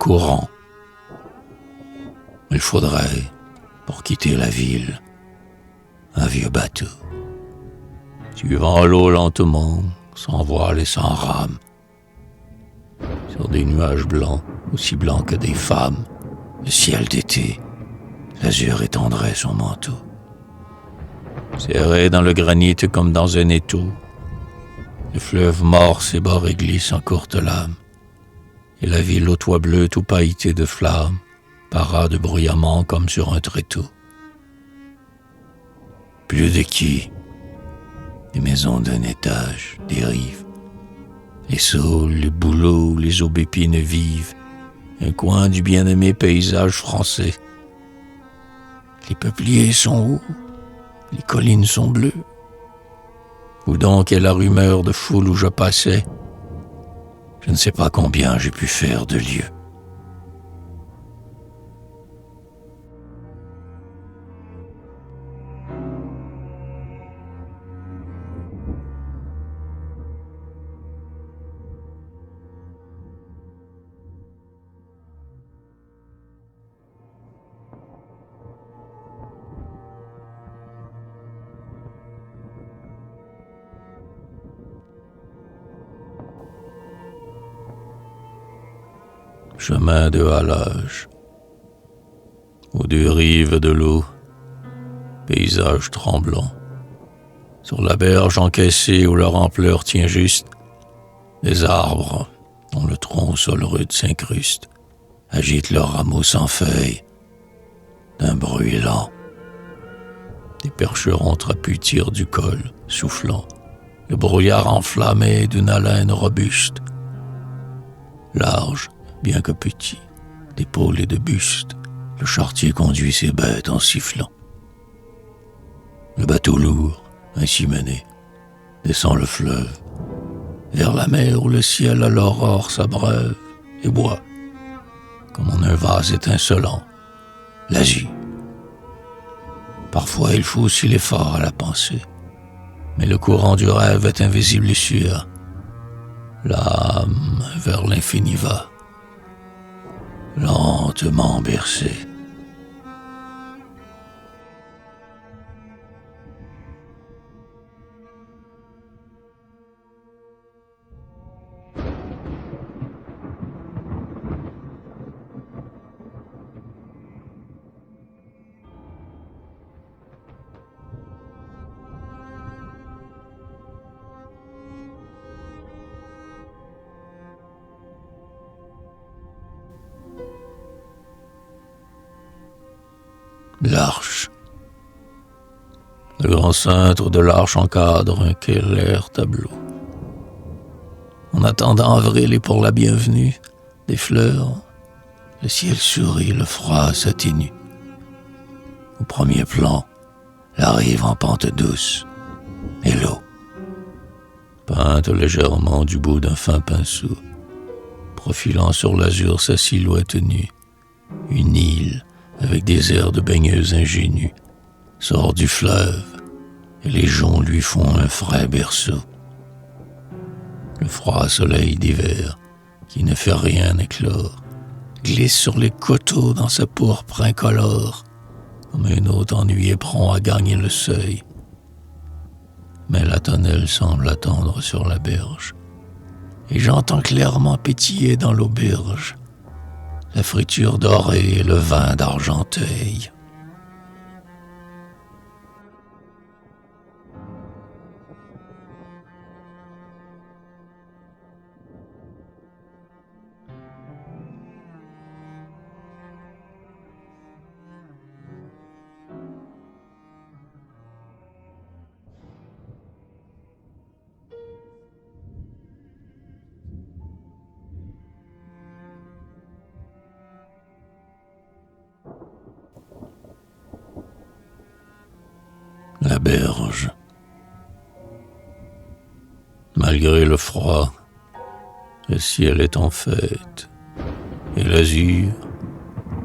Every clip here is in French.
courant. Il faudrait, pour quitter la ville, un vieux bateau, suivant l'eau lentement, sans voile et sans rame, sur des nuages blancs, aussi blancs que des femmes, le ciel d'été, l'azur étendrait son manteau. Serré dans le granit comme dans un étau, le fleuve mord ses bords et glisse en courtes lames, et la ville aux toits bleus tout pailletés de flammes parade bruyamment comme sur un tréteau. Plus de quais, des maisons d'un étage, des rives, les saules, les bouleaux, les aubépines vives, un coin du bien-aimé paysage français. Les peupliers sont hauts, les collines sont bleues. Où donc est la rumeur de foule où je passais? Je ne sais pas combien j'ai pu faire de lieues. Chemin de halage, aux deux rives de l'eau, paysage tremblant. Sur la berge encaissée où leur ampleur tient juste, des arbres dont le tronc au sol rude s'incruste, agitent leurs rameaux sans feuilles, d'un bruit lent. Des percherons trapus tirent du col, soufflant, le brouillard enflammé d'une haleine robuste. Large, bien que petit, d'épaules et de buste, le charretier conduit ses bêtes en sifflant. Le bateau lourd, ainsi mené, descend le fleuve, vers la mer où le ciel à l'aurore s'abreuve et boit, comme en un vase étincelant, l'azur. Parfois il faut aussi l'effort à la pensée, mais le courant du rêve est invisible et sûr. L'âme vers l'infini va, lentement bercée. L'arche. Le grand cintre de l'arche encadre un clair tableau. En attendant avril et pour la bienvenue, des fleurs, le ciel sourit, le froid s'atténue. Au premier plan, la rive en pente douce, et l'eau, peinte légèrement du bout d'un fin pinceau, profilant sur l'azur sa silhouette nue, une île avec des airs de baigneuse ingénue, sort du fleuve, et les joncs lui font un frais berceau. Le froid soleil d'hiver, qui ne fait rien éclore, glisse sur les coteaux dans sa pourpre incolore, comme un hôte ennuyé prompt à gagner le seuil. Mais la tonnelle semble attendre sur la berge, et j'entends clairement pétiller dans l'auberge la friture dorée et le vin d'Argenteuil. La berge. Malgré le froid, le ciel est en fête, et l'azur,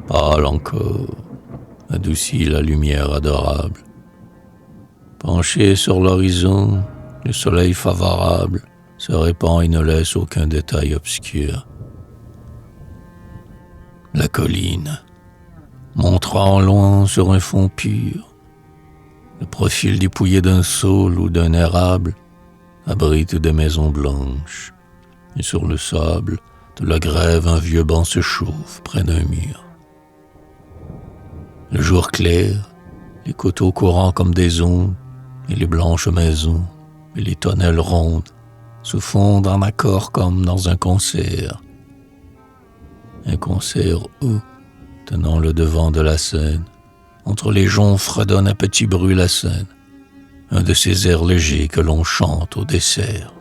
pâle encore, adoucit la lumière adorable. Penché sur l'horizon, le soleil favorable se répand et ne laisse aucun détail obscur. la colline, montrant loin sur un fond pur, le profil dépouillé d'un saule ou d'un érable abrite des maisons blanches, et sur le sable de la grève un vieux banc se chauffe près d'un mur. Le jour clair, les coteaux courants comme des ondes, et les blanches maisons, et les tonnelles rondes se fondent en accord comme dans un concert. Un concert où, tenant le devant de la scène, entre les joncs fredonne à petit bruit la scène, un de ces airs légers que l'on chante au dessert.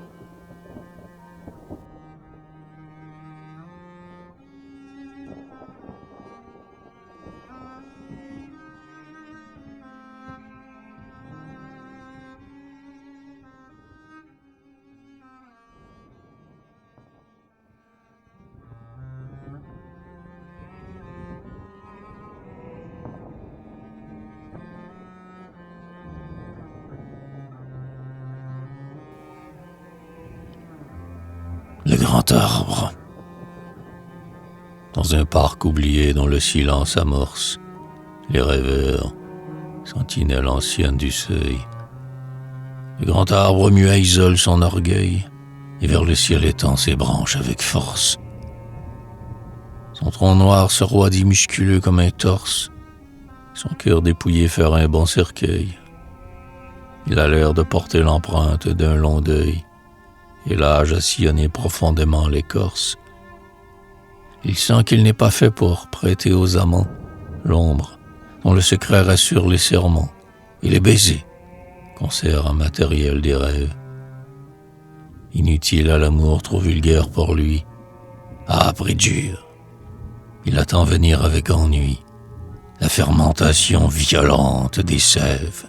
Le grand arbre. Dans un parc oublié dont le silence amorce les rêveurs, sentinelle ancienne du seuil. Le grand arbre muet isole son orgueil et vers le ciel étend ses branches avec force. Son tronc noir se roidit musculeux comme un torse, son cœur dépouillé faire un bon cercueil. Il a l'air de porter l'empreinte d'un long deuil, et l'âge a sillonné profondément l'écorce. Il sent qu'il n'est pas fait pour prêter aux amants l'ombre dont le secret rassure les serments et les baisers conservent un matériel des rêves. Inutile à l'amour trop vulgaire pour lui, âpre et dur, il attend venir avec ennui la fermentation violente des sèves.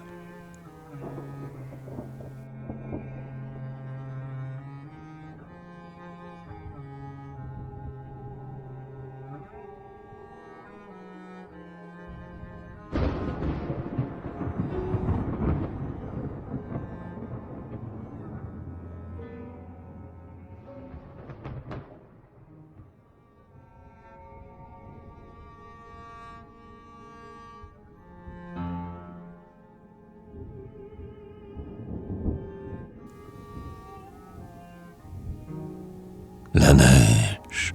La neige.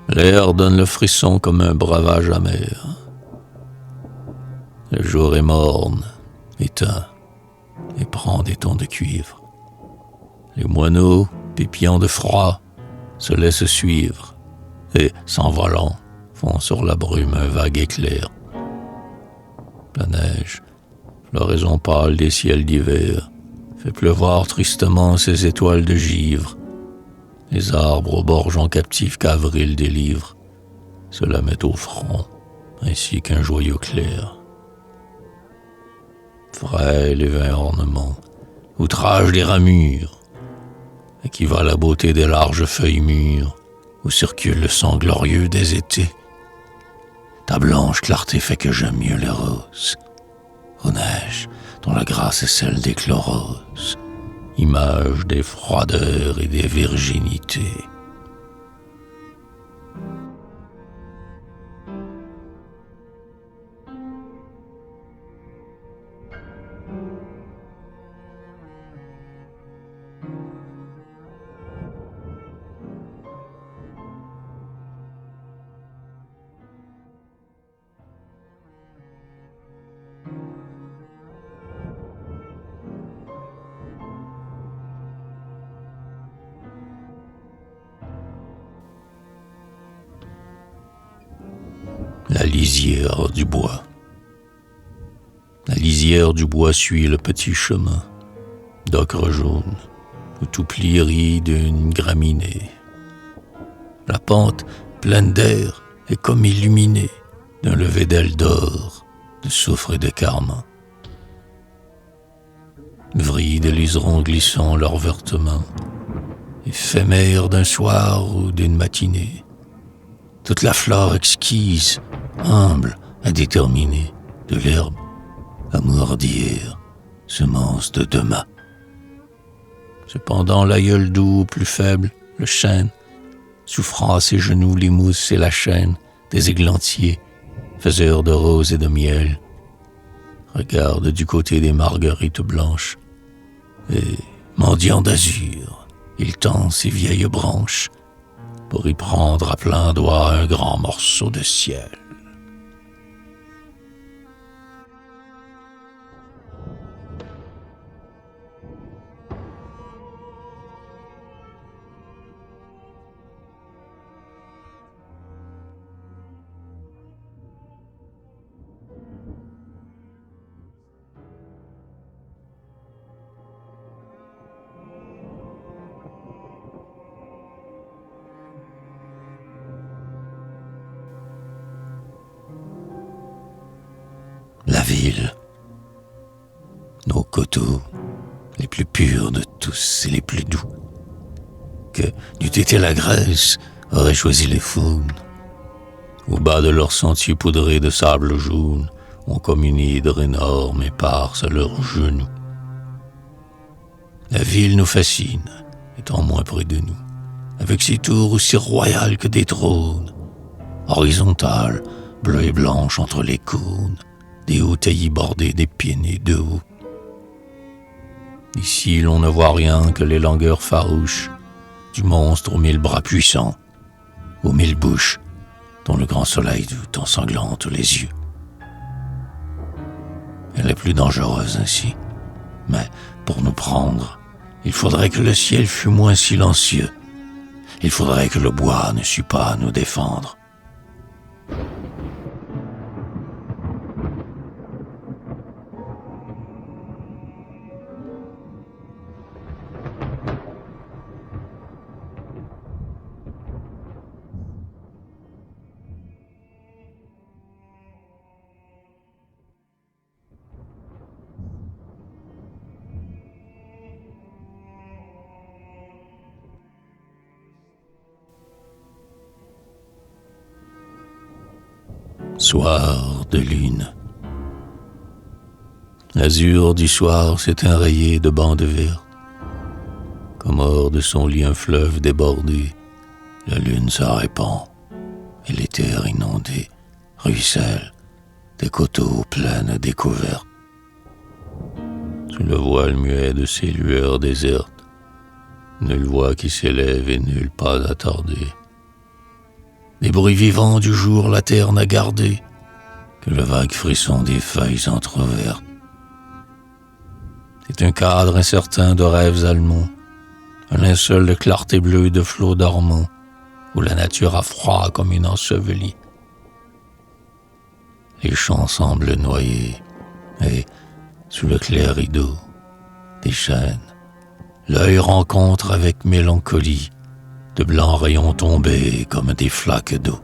L'air donne le frisson comme un breuvage amer. Le jour est morne, éteint, et prend des tons de cuivre. Les moineaux, pépiants de froid, se laissent suivre, et, s'envolant, font sur la brume un vague éclair. La neige, floraison pâle des ciels d'hiver, fait pleuvoir tristement ses étoiles de givre. Les arbres aux borgeons captifs qu'avril délivre se la mettent au front, ainsi qu'un joyau clair. Frêle et vain ornement, outrage des ramures, équivaut à la beauté des larges feuilles mûres, où circule le sang glorieux des étés. Ta blanche clarté fait que j'aime mieux les roses, aux neiges dont la grâce est celle des chloroses, image des froideurs et des virginités. La lisière du bois. La lisière du bois suit le petit chemin d'ocre jaune où tout pli rit d'une graminée. La pente, pleine d'air, est comme illuminée d'un lever d'ailes d'or, de soufre et de carmin. Vrillent des liserons glissant leur vertement, éphémère d'un soir ou d'une matinée. Toute la flore exquise, humble, indéterminée, de l'herbe, amour d'hier, semence de demain. Cependant l'aïeul doux, plus faible, le chêne, souffrant à ses genoux les mousses et la chaîne des églantiers, faiseurs de roses et de miel. Regarde du côté des marguerites blanches, et, mendiant d'azur, il tend ses vieilles branches pour y prendre à plein doigt un grand morceau de ciel. La ville, nos coteaux, les plus purs de tous et les plus doux, que n'eût été la Grèce, aurait choisi les faunes. Au bas de leurs sentiers poudrés de sable jaune, ont comme une hydre énorme éparse à leurs genoux. La ville nous fascine, étant moins près de nous, avec ses tours aussi royales que des trônes, horizontales, bleues et blanches entre les cônes, des hauts taillis bordés d'épines et de hauts. Ici, l'on ne voit rien que les langueurs farouches du monstre aux 1000 bras puissants, aux 1000 bouches, dont le grand soleil t'ensanglante les yeux. Elle est plus dangereuse ainsi, mais pour nous prendre, il faudrait que le ciel fût moins silencieux. Il faudrait que le bois ne sût pas nous défendre. Soir de lune. L'azur du soir s'est enrayé de bandes vertes. Comme hors de son lit un fleuve débordé, la lune se répand, et les terres inondées ruissellent des coteaux pleines découvertes. Sous le voile muet de ces lueurs désertes, nulle voix qui s'élève et nulle pas attardé. Des bruits vivants du jour la terre n'a gardé que le vague frisson des feuilles entrevertes. C'est un cadre incertain de rêves allemands, un linceul de clarté bleue et de flots dormants, où la nature a froid comme une ensevelie. Les champs semblent noyés, et, sous le clair rideau, des chênes, l'œil rencontre avec mélancolie de blancs rayons tombés comme des flaques d'eau.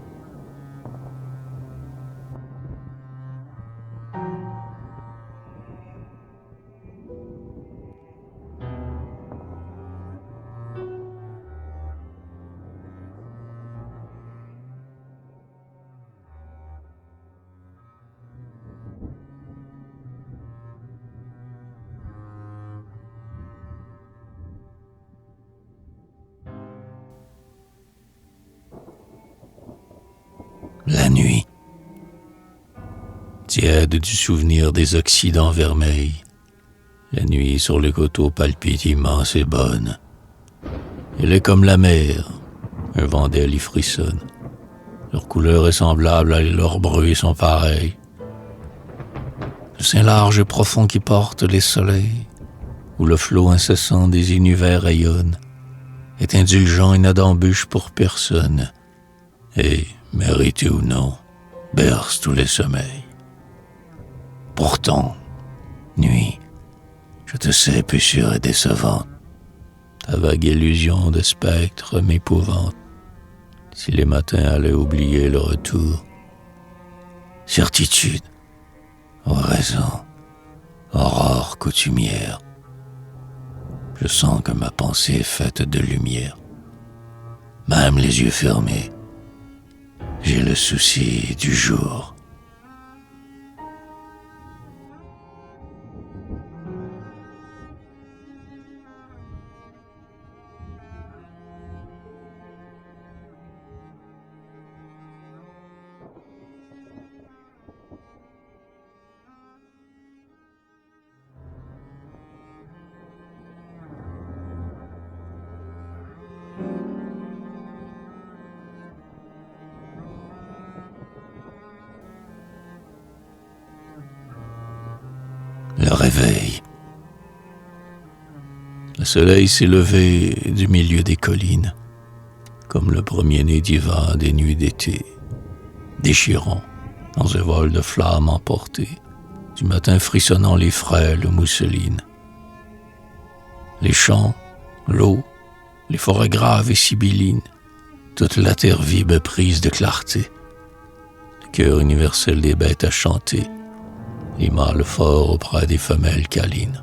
La nuit, tiède du souvenir des Occidents vermeils, la nuit sur les coteaux palpite immense et bonne. Elle est comme la mer, un vent d'aile y frissonne. Leur couleur est semblable et leurs bruits sont pareils. Le sein large et profond qui porte les soleils, où le flot incessant des univers rayonne, est indulgent et n'a d'embûche pour personne, et, mérité ou non, berce tous les sommeils. Pourtant, nuit, je te sais peu sûre et décevante. Ta vague illusion de spectre m'épouvante. Si les matins allaient oublier le retour, certitude, oraison, aurore coutumière, je sens que ma pensée est faite de lumière. Même les yeux fermés, j'ai le souci du jour. réveil. Le soleil s'est levé du milieu des collines, comme le premier-né divin des nuits d'été, déchirant dans un vol de flammes emportées, du matin frissonnant les frêles mousselines. Les champs, l'eau, les forêts graves et sibyllines, toute la terre vibre prise de clarté, le cœur universel des bêtes à chanter, les mâles forts auprès des femelles câlines.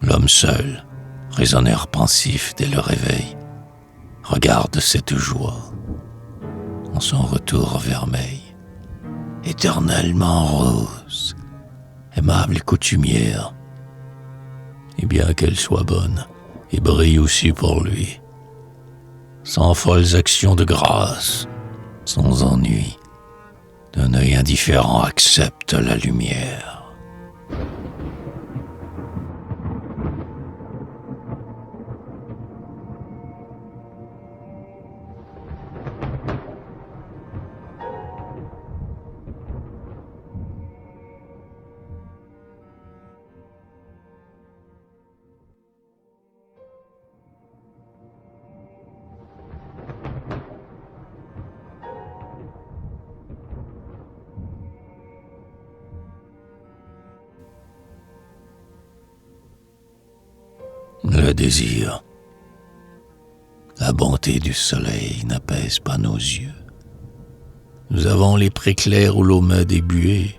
L'homme seul, raisonneur pensif dès le réveil, regarde cette joie en son retour vermeil, éternellement rose, aimable et coutumière, et bien qu'elle soit bonne et brille aussi pour lui, sans folles actions de grâce, sans ennui, d'un œil indifférent accepte la lumière. Le désir, la bonté du soleil n'apaise pas nos yeux. Nous avons les prés clairs où l'eau met des buées,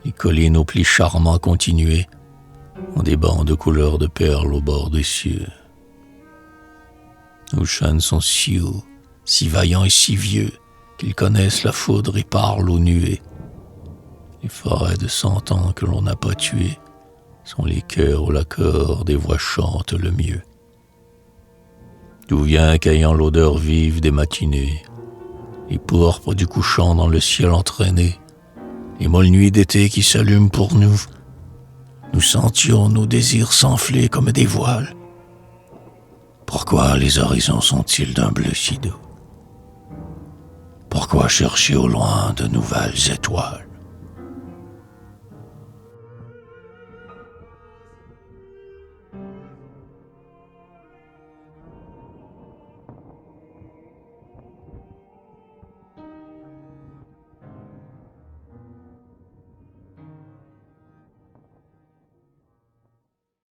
les collines aux plis charmants continués ont des bancs de couleur de perles au bord des cieux. Nos chênes sont si hauts, si vaillants et si vieux qu'ils connaissent la foudre et parlent aux nuées. Les forêts de 100 ans que l'on n'a pas tuées sont les cœurs où l'accord des voix chante le mieux. D'où vient qu'ayant l'odeur vive des matinées, les pourpres du couchant dans le ciel entraîné, les molles nuits d'été qui s'allument pour nous, nous sentions nos désirs s'enfler comme des voiles. Pourquoi les horizons sont-ils d'un bleu si doux? Pourquoi chercher au loin de nouvelles étoiles?